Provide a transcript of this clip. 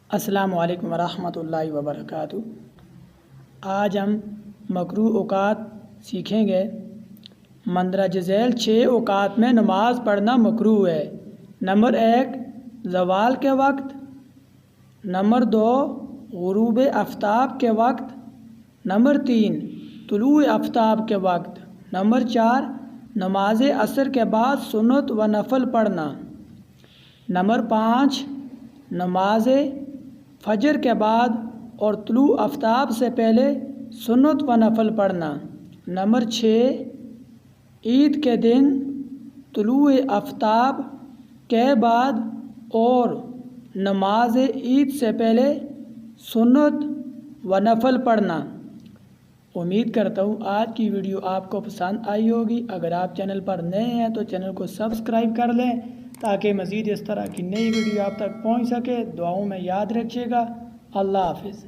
السلام علیکم ورحمۃ اللہ وبرکاتہ۔ آج ہم مکروہ اوقات سیکھیں گے۔ مندرجہ ذیل 6 اوقات میں نماز پڑھنا مکروہ ہے۔ نمبر 1 زوال کے وقت، نمبر 2 غروب آفتاب کے وقت، نمبر 3 طلوع آفتاب کے وقت، نمبر 4 نماز عصر کے بعد سنت و نفل پڑھنا، نمبر 5 نماز فجر کے بعد اور طلوع آفتاب سے پہلے سنت و نفل پڑھنا، نمبر 6 عید کے دن طلوع آفتاب کے بعد اور نماز عید سے پہلے سنت و نفل پڑھنا۔ امید کرتا ہوں آج کی ویڈیو آپ کو پسند آئی ہوگی۔ اگر آپ چینل پر نئے ہیں تو چینل کو سبسکرائب کر لیں تاکہ مزید اس طرح کی نئی ویڈیو آپ تک پہنچ سکے۔ دعاؤں میں یاد رکھیے گا۔ اللہ حافظ۔